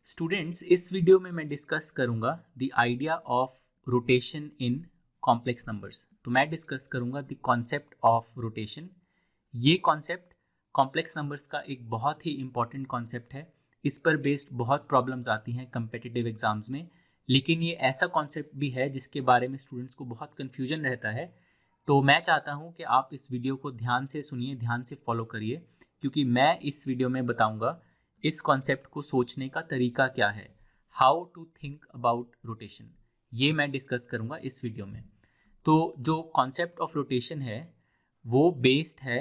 Students, इस video में मैं डिस्कस करूंगा the idea of rotation in complex numbers. तो मैं डिस्कस करूंगा द कॉन्सेप्ट ऑफ रोटेशन। ये कॉन्सेप्ट कॉम्प्लेक्स नंबर्स का एक बहुत ही इम्पॉर्टेंट कॉन्सेप्ट है। इस पर बेस्ड बहुत प्रॉब्लम्स आती हैं कम्पिटिटिव एग्जाम्स में, लेकिन ये ऐसा कॉन्सेप्ट भी है जिसके बारे में स्टूडेंट्स को बहुत कन्फ्यूजन रहता है। तो मैं चाहता हूँ कि आप इस वीडियो को ध्यान से सुनिए, ध्यान से फॉलो करिए, क्योंकि मैं इस वीडियो में बताऊँगा इस कॉन्सेप्ट को सोचने का तरीका क्या है, how to think about rotation. ये मैं डिस्कस करूँगा इस वीडियो में। तो जो कॉन्सेप्ट ऑफ रोटेशन है वो बेस्ड है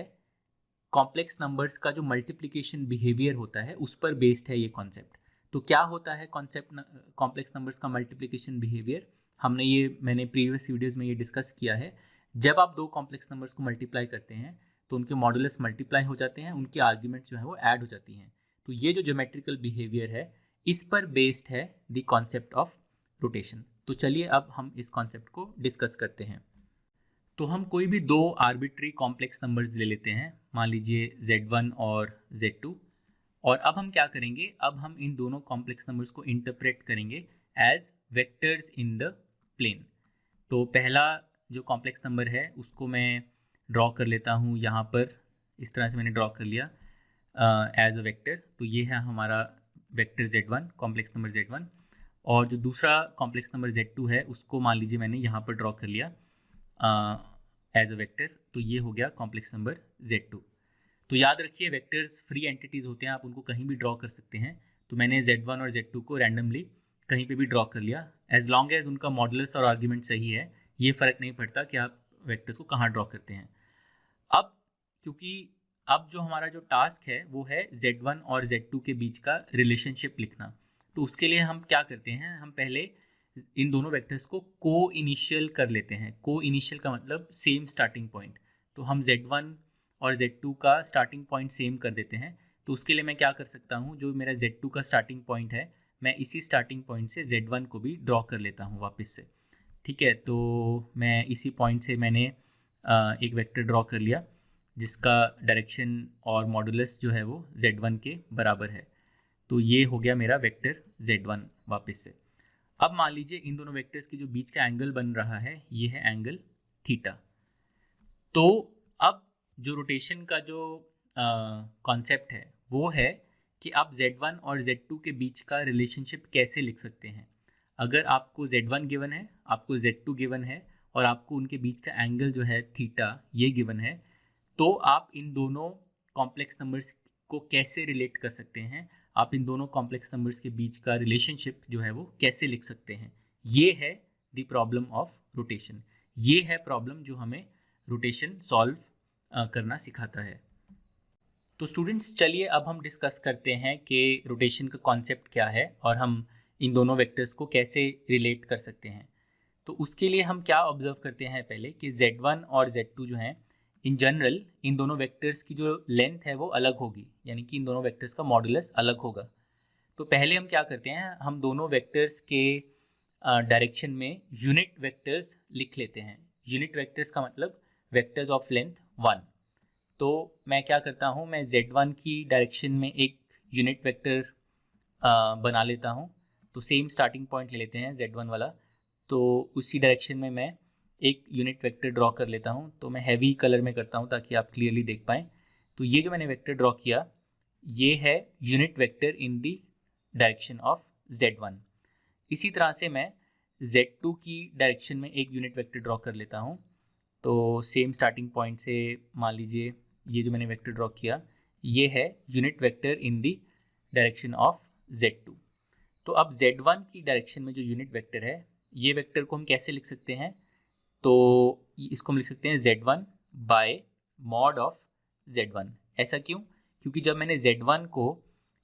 कॉम्प्लेक्स नंबर्स का जो मल्टीप्लिकेशन बिहेवियर होता है उस पर बेस्ड है ये कॉन्सेप्ट। तो क्या होता है कॉन्सेप्ट कॉम्प्लेक्स नंबर्स का मल्टीप्लिकेशन बिहेवियर, मैंने प्रीवियस वीडियोज़ में ये डिस्कस किया है। जब आप दो कॉम्प्लेक्स नंबर्स को मल्टीप्लाई करते हैं तो उनके मॉडुलस मल्टीप्लाई हो जाते हैं, उनकी आर्ग्यूमेंट जो है वो ऐड हो जाती हैं। तो ये जो ज्योमेट्रिकल बिहेवियर है इस पर बेस्ड है द कॉन्सेप्ट ऑफ रोटेशन। तो चलिए अब हम इस कॉन्सेप्ट को डिस्कस करते हैं। तो हम कोई भी दो आर्बिट्री कॉम्प्लेक्स नंबर्स ले लेते हैं, मान लीजिए Z1 और Z2, और अब हम क्या करेंगे, अब हम इन दोनों कॉम्प्लेक्स नंबर्स को इंटरप्रेट करेंगे as vectors in the plane. तो पहला जो कॉम्प्लेक्स नंबर है उसको मैं ड्रॉ कर लेता हूँ यहाँ पर, इस तरह से मैंने ड्रॉ कर लिया एज अ वेक्टर। तो ये है हमारा vector Z1, complex number Z1। और जो दूसरा कॉम्प्लेक्स नंबर Z2 है उसको मान लीजिए मैंने यहाँ पर ड्रॉ कर लिया एज अ वेक्टर। तो ये हो गया कॉम्प्लेक्स नंबर Z2। तो याद रखिए वेक्टर्स फ्री एंटिटीज़ होते हैं, आप उनको कहीं भी ड्रॉ कर सकते हैं। तो मैंने Z1 और Z2 को रैंडमली कहीं पे भी ड्रॉ कर लिया, एज लॉन्ग एज उनका मॉडुलस और आर्ग्यूमेंट सही है, ये फ़र्क नहीं पड़ता कि आप वेक्टर्स को कहाँ ड्रॉ करते हैं। अब क्योंकि अब जो हमारा जो टास्क है वो है Z1 और Z2 के बीच का रिलेशनशिप लिखना। तो उसके लिए हम क्या करते हैं, हम पहले इन दोनों वेक्टर्स को को इनिशियल कर लेते हैं। को इनिशियल का मतलब सेम स्टार्टिंग पॉइंट। तो हम Z1 और Z2 का स्टार्टिंग पॉइंट सेम कर देते हैं। तो उसके लिए मैं क्या कर सकता हूँ, जो मेरा Z2 का स्टार्टिंग पॉइंट है मैं इसी स्टार्टिंग पॉइंट से Z1 को भी ड्रॉ कर लेता हूँ वापस से। ठीक है, तो मैं इसी पॉइंट से मैंने एक वेक्टर ड्रॉ कर लिया जिसका डायरेक्शन और मॉडुलस जो है वो Z1 के बराबर है। तो ये हो गया मेरा वेक्टर Z1 वापस से। अब मान लीजिए इन दोनों वेक्टर्स के जो बीच का एंगल बन रहा है ये है एंगल थीटा। तो अब जो रोटेशन का जो कॉन्सेप्ट है वो है कि आप Z1 और Z2 के बीच का रिलेशनशिप कैसे लिख सकते हैं। अगर आपको Z1 गिवन है, आपको Z2 गिवन है और आपको उनके बीच का एंगल जो है थीटा ये गिवन है, तो आप इन दोनों कॉम्प्लेक्स नंबर्स को कैसे रिलेट कर सकते हैं, आप इन दोनों कॉम्प्लेक्स नंबर्स के बीच का रिलेशनशिप जो है वो कैसे लिख सकते हैं। ये है द प्रॉब्लम ऑफ रोटेशन। ये है प्रॉब्लम जो हमें रोटेशन सॉल्व करना सिखाता है। तो स्टूडेंट्स चलिए अब हम डिस्कस करते हैं कि रोटेशन का कॉन्सेप्ट क्या है और हम इन दोनों वेक्टर्स को कैसे रिलेट कर सकते हैं। तो उसके लिए हम क्या ऑब्जर्व करते हैं पहले कि Z1 और Z2 जो हैं इन जनरल इन दोनों वेक्टर्स की जो लेंथ है वो अलग होगी, यानी कि इन दोनों वेक्टर्स का मॉडुलस अलग होगा। तो पहले हम क्या करते हैं, हम दोनों वेक्टर्स के डायरेक्शन में यूनिट वेक्टर्स लिख लेते हैं। यूनिट वेक्टर्स का मतलब वेक्टर्स ऑफ लेंथ 1। तो मैं क्या करता हूँ, मैं Z1 की डायरेक्शन में एक यूनिट वेक्टर बना लेता हूँ। तो सेम स्टार्टिंग पॉइंट ले लेते हैं Z1 वाला, तो उसी डायरेक्शन में मैं एक यूनिट वेक्टर ड्रॉ कर लेता हूँ। तो मैं हैवी कलर में करता हूँ ताकि आप क्लियरली देख पाएँ। तो ये जो मैंने वेक्टर ड्रॉ किया ये है unit vector in the direction of Z1। इसी तरह से मैं Z2 की डायरेक्शन में एक यूनिट वेक्टर ड्रॉ कर लेता हूँ। तो सेम स्टार्टिंग पॉइंट से मान लीजिए ये जो मैंने वेक्टर ड्रॉ किया ये है unit vector in the direction of Z2। तो अब Z1 की डायरेक्शन में जो यूनिट वेक्टर है ये वेक्टर को हम कैसे लिख सकते हैं, तो इसको हम लिख सकते हैं Z1 by mod of Z1। ऐसा क्यों, क्योंकि जब मैंने Z1 को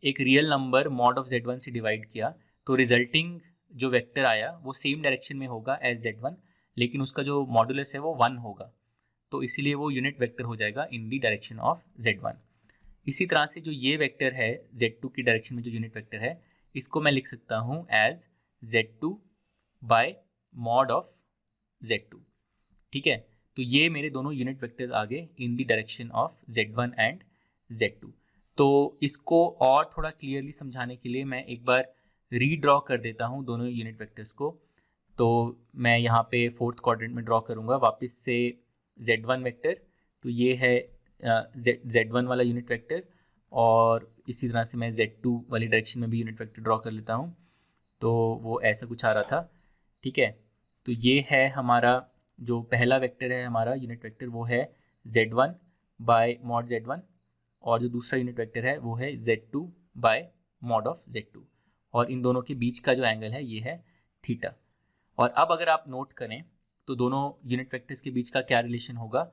एक real number mod of Z1 से डिवाइड किया तो रिजल्टिंग जो वेक्टर आया वो सेम डायरेक्शन में होगा एज Z1, लेकिन उसका जो मॉडुलस है वो 1 होगा। तो इसीलिए वो यूनिट वेक्टर हो जाएगा इन दी डायरेक्शन ऑफ Z1। इसी तरह से जो ये वेक्टर है Z2 की डायरेक्शन में जो यूनिट वेक्टर है इसको मैं लिख सकता हूँ as Z2 by mod of Z2। ठीक है, तो ये मेरे दोनों यूनिट वेक्टर्स आ गए in the direction of Z1 and Z2। तो इसको और थोड़ा क्लियरली समझाने के लिए मैं एक बार रीड्रॉ कर देता हूँ दोनों यूनिट वेक्टर्स को। तो मैं यहाँ पे फोर्थ क्वाड्रेंट में ड्रॉ करूँगा वापस से z1 वेक्टर, तो ये है z1 वाला यूनिट वेक्टर, और इसी तरह से मैं z2 वाली डायरेक्शन में भी यूनिट वेक्टर ड्रॉ कर लेता हूँ। तो वो ऐसा कुछ आ रहा था, ठीक है। तो ये है हमारा जो पहला वेक्टर है हमारा यूनिट वेक्टर, वो है z1 बाय मॉड z1, और जो दूसरा यूनिट वेक्टर है वो है z2 by mod of z2, और इन दोनों के बीच का जो एंगल है ये है थीटा। और अब अगर आप नोट करें तो दोनों यूनिट वेक्टर्स के बीच का क्या रिलेशन होगा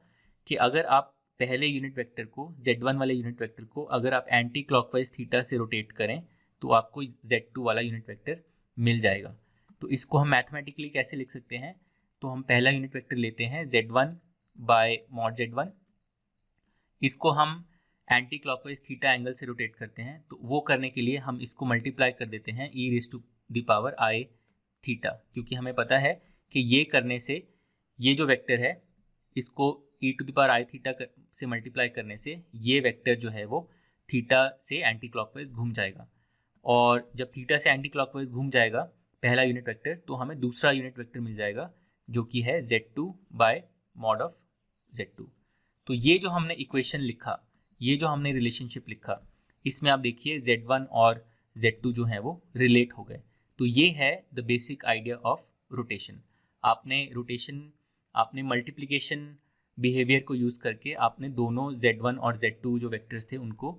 कि अगर आप पहले यूनिट वेक्टर को, z1 वाले यूनिट वेक्टर को अगर आप एंटी क्लॉकवाइज थीटा से रोटेट करें तो आपको z2 वाला यूनिट वेक्टर मिल जाएगा। तो इसको हम मैथमेटिकली कैसे लिख सकते हैं, तो हम पहला यूनिट वेक्टर लेते हैं z1 बाय मॉड z1, इसको हम एंटी क्लॉकवाइज थीटा एंगल से रोटेट करते हैं। तो वो करने के लिए हम इसको मल्टीप्लाई कर देते हैं e⁻⁻i थीटा, क्योंकि हमें पता है कि ये करने से ये जो वेक्टर है इसको e⁻i थीटा से मल्टीप्लाई करने से ये वेक्टर जो है वो थीटा से एंटी क्लॉकवाइज घूम जाएगा, और जब थीटा से एंटी क्लॉकवाइज घूम जाएगा पहला यूनिट वेक्टर, तो हमें दूसरा यूनिट वेक्टर मिल जाएगा जो कि है z2 by mod of z2। तो ये जो हमने इक्वेशन लिखा, ये जो हमने रिलेशनशिप लिखा, इसमें आप देखिए z1 और z2 जो हैं वो रिलेट हो गए। तो ये है the basic idea of rotation. आपने मल्टीप्लिकेशन बिहेवियर को यूज़ करके आपने दोनों z1 और z2 जो वेक्टर्स थे उनको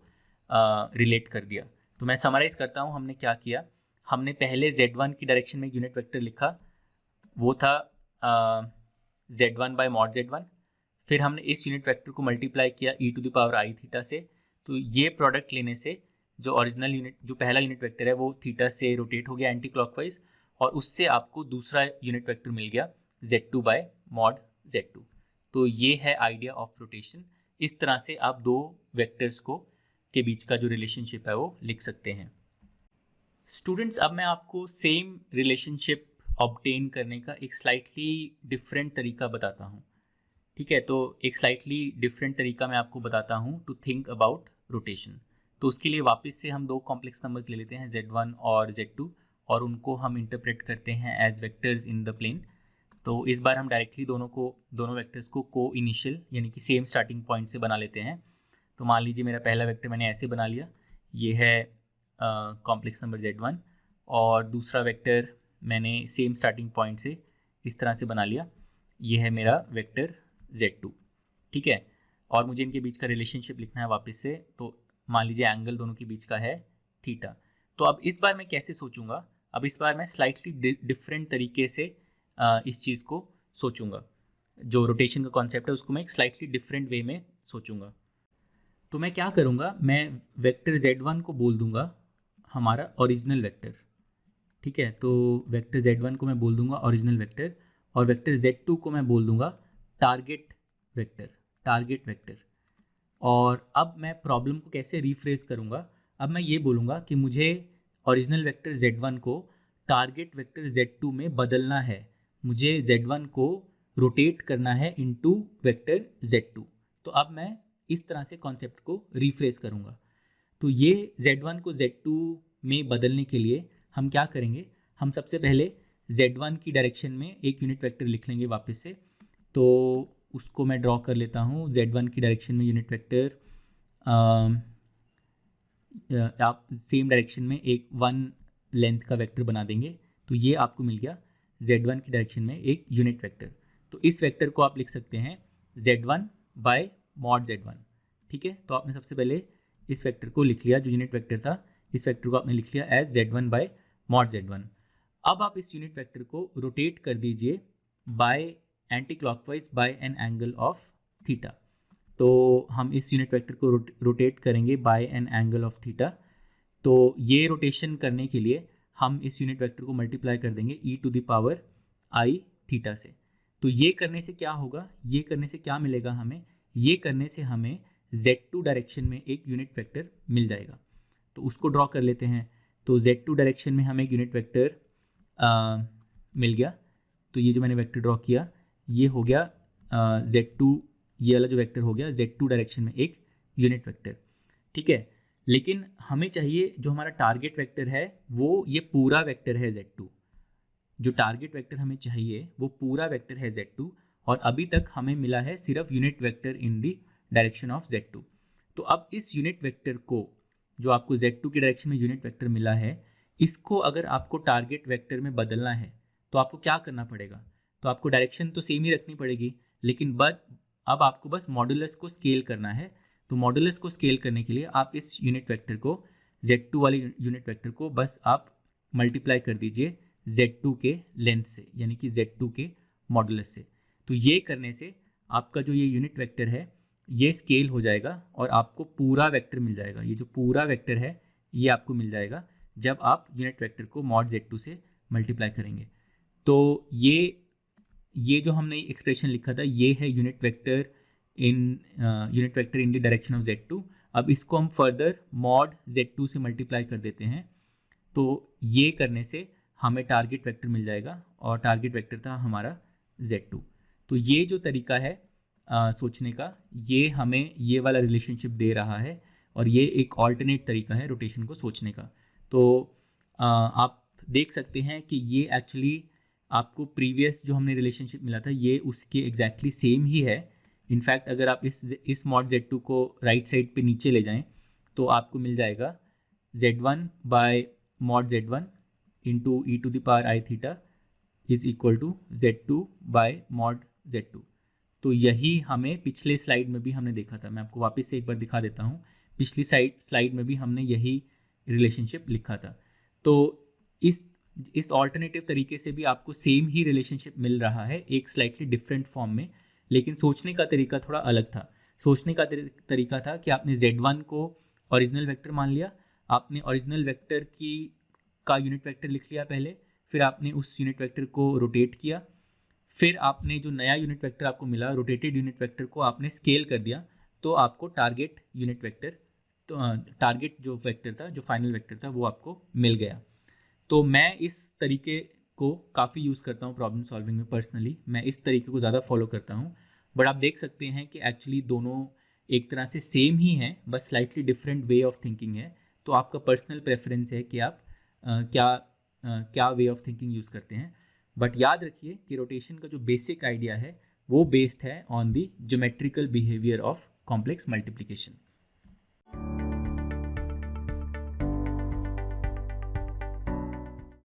रिलेट कर दिया। तो मैं समराइज़ करता हूँ, हमने क्या किया, हमने पहले z1 की डायरेक्शन में एक यूनिट वेक्टर लिखा, वो था z1 बाय मॉड z1। फिर हमने इस यूनिट वेक्टर को मल्टीप्लाई किया e⁻i थीटा से। तो ये प्रोडक्ट लेने से जो पहला यूनिट वेक्टर है वो थीटा से रोटेट हो गया एंटी क्लॉकवाइज, और उससे आपको दूसरा यूनिट वेक्टर मिल गया z2 बाय मॉड z2। तो ये है आइडिया ऑफ रोटेशन। इस तरह से आप दो वेक्टर्स के बीच का जो रिलेशनशिप है वो लिख सकते हैं। स्टूडेंट्स, अब मैं आपको सेम रिलेशनशिप ऑब्टेन करने का एक स्लाइटली डिफरेंट तरीका बताता हूँ, ठीक है। तो एक स्लाइटली डिफरेंट तरीका मैं आपको बताता हूँ टू थिंक अबाउट रोटेशन। तो उसके लिए वापस से हम दो कॉम्प्लेक्स नंबर्स ले लेते हैं z1 और z2, और उनको हम इंटरप्रेट करते हैं as vectors in the plane. तो इस बार हम डायरेक्टली दोनों वेक्टर्स को को इनिशियल यानी कि सेम स्टार्टिंग पॉइंट से बना लेते हैं। तो मान लीजिए मेरा पहला वेक्टर मैंने ऐसे बना लिया, ये है कॉम्प्लेक्स नंबर z1, और दूसरा वेक्टर मैंने सेम स्टार्टिंग पॉइंट से इस तरह से बना लिया, ये है मेरा वेक्टर z2, ठीक है। और मुझे इनके बीच का रिलेशनशिप लिखना है वापस से। तो मान लीजिए एंगल दोनों के बीच का है थीटा। तो अब इस बार मैं कैसे सोचूंगा, अब इस बार मैं स्लाइटली डिफरेंट तरीके से इस चीज़ को सोचूंगा। जो रोटेशन का कॉन्सेप्ट है उसको मैं एक स्लाइटली डिफरेंट वे में सोचूंगा। तो मैं क्या करूंगा, मैं वेक्टर z1 को बोल दूंगा हमारा ओरिजिनल वेक्टर, ठीक है। तो वेक्टर z1 को मैं बोल दूंगा ओरिजिनल वेक्टर, और वेक्टर z2 को मैं बोल दूंगा टारगेट वेक्टर। और अब मैं प्रॉब्लम को कैसे रिफ्रेज करूंगा, अब मैं ये बोलूँगा कि मुझे ओरिजिनल वेक्टर z1 को टारगेट वेक्टर z2 में बदलना है, मुझे z1 को रोटेट करना है इनटू वेक्टर z2। तो अब मैं इस तरह से कॉन्सेप्ट को रिफ्रेज करूँगा। तो ये z1 को z2 में बदलने के लिए हम क्या करेंगे, हम सबसे पहले z1 की डायरेक्शन में एक यूनिट वेक्टर लिख लेंगे वापस से। तो उसको मैं ड्रॉ कर लेता हूँ, z1 की डायरेक्शन में यूनिट वेक्टर, आप सेम डायरेक्शन में एक 1 लेंथ का वेक्टर बना देंगे। तो ये आपको मिल गया z1 की डायरेक्शन में एक यूनिट वेक्टर। तो इस वेक्टर को आप लिख सकते हैं z1 बाय मॉड z1, ठीक है। तो आपने सबसे पहले इस वेक्टर को लिख लिया, जो यूनिट वेक्टर था इस वेक्टर को आपने लिख लिया as z1 by mod z1। अब आप इस यूनिट वेक्टर को रोटेट कर दीजिए by anticlockwise by an angle of theta. तो हम इस यूनिट वेक्टर को रोटेट करेंगे by an angle of theta. तो ये रोटेशन करने के लिए हम इस यूनिट वेक्टर को मल्टीप्लाई कर देंगे e⁻i थीटा से। तो ये करने से क्या होगा, ये करने से क्या मिलेगा हमें, ये करने से हमें z2 डायरेक्शन में एक यूनिट वेक्टर मिल जाएगा। तो उसको ड्रॉ कर लेते हैं। तो z2 डायरेक्शन में हमें एक यूनिट वेक्टर मिल गया। तो ये जो मैंने वेक्टर ड्रॉ किया ये हो गया z2, ये वाला जो वेक्टर हो गया z2 डायरेक्शन में एक यूनिट वेक्टर, ठीक है। लेकिन हमें चाहिए जो हमारा टारगेट वेक्टर है वो ये पूरा वेक्टर है Z2। जो टारगेट वेक्टर हमें चाहिए वो पूरा वेक्टर है Z2, और अभी तक हमें मिला है सिर्फ unit vector in the direction of Z2। तो अब इस यूनिट वेक्टर को, जो आपको Z2 की डायरेक्शन में यूनिट वेक्टर मिला है, इसको अगर आपको टारगेट वेक्टर में बदलना है तो आपको क्या करना पड़ेगा? तो आपको डायरेक्शन तो सेम ही रखनी पड़ेगी, लेकिन अब आपको बस मॉडुलस को स्केल करना है। तो मॉडुलस को स्केल करने के लिए आप इस यूनिट वेक्टर को, Z2 वाले यूनिट वेक्टर को बस आप मल्टीप्लाई कर दीजिए Z2 के लेंथ से, यानी कि Z2 के मॉडुलस से। तो ये करने से आपका जो ये यूनिट वेक्टर है ये स्केल हो जाएगा और आपको पूरा वेक्टर मिल जाएगा। ये जो पूरा वेक्टर है ये आपको मिल जाएगा जब आप यूनिट वेक्टर को मॉड Z2 से मल्टीप्लाई करेंगे। तो ये जो हमने एक्सप्रेशन लिखा था ये है unit vector in the direction of Z2। अब इसको हम फर्दर मॉड Z2 से मल्टीप्लाई कर देते हैं। तो ये करने से हमें टारगेट वेक्टर मिल जाएगा, और टारगेट वेक्टर था हमारा Z2। तो ये जो तरीका है सोचने का, ये हमें ये वाला रिलेशनशिप दे रहा है, और ये एक ऑल्टरनेट तरीका है रोटेशन को सोचने का। तो आप देख सकते हैं कि ये एक्चुअली आपको प्रीवियस जो हमने रिलेशनशिप मिला था ये उसके एग्जैक्टली सेम ही है। इनफैक्ट अगर आप इस मॉड Z2 को राइट साइड पे नीचे ले जाएं तो आपको मिल जाएगा Z1 by mod Z1 into e to the power i theta is equal to Z2 by mod Z2। तो यही हमें पिछले स्लाइड में भी हमने देखा था। मैं आपको वापस से एक बार दिखा देता हूँ। पिछली स्लाइड में भी हमने यही रिलेशनशिप लिखा था। तो इस ऑल्टरनेटिव तरीके से भी आपको सेम ही रिलेशनशिप मिल रहा है, एक स्लाइटली डिफरेंट फॉर्म में, लेकिन सोचने का तरीका थोड़ा अलग था। सोचने का तरीका था कि आपने Z1 को ओरिजिनल वेक्टर मान लिया, आपने ओरिजिनल वेक्टर का यूनिट वेक्टर लिख लिया पहले, फिर आपने उस यूनिट वेक्टर को रोटेट किया, फिर आपने जो नया यूनिट वेक्टर आपको मिला रोटेटेड यूनिट वेक्टर को आपने स्केल कर दिया, तो आपको टारगेट यूनिट वेक्टर, तो टारगेट जो वेक्टर था, जो फाइनल वेक्टर था, वो आपको मिल गया। तो मैं इस तरीके को काफ़ी यूज़ करता हूँ प्रॉब्लम सॉल्विंग में। पर्सनली मैं इस तरीके को ज़्यादा फॉलो करता हूँ, बट आप देख सकते हैं कि एक्चुअली दोनों एक तरह से सेम ही हैं, बस slightly different way of thinking है। तो आपका पर्सनल प्रेफरेंस है कि आप क्या वे ऑफ थिंकिंग यूज़ करते हैं। बट याद रखिए कि रोटेशन का जो बेसिक आइडिया है वो बेस्ड है on the geometrical behaviour of complex multiplication.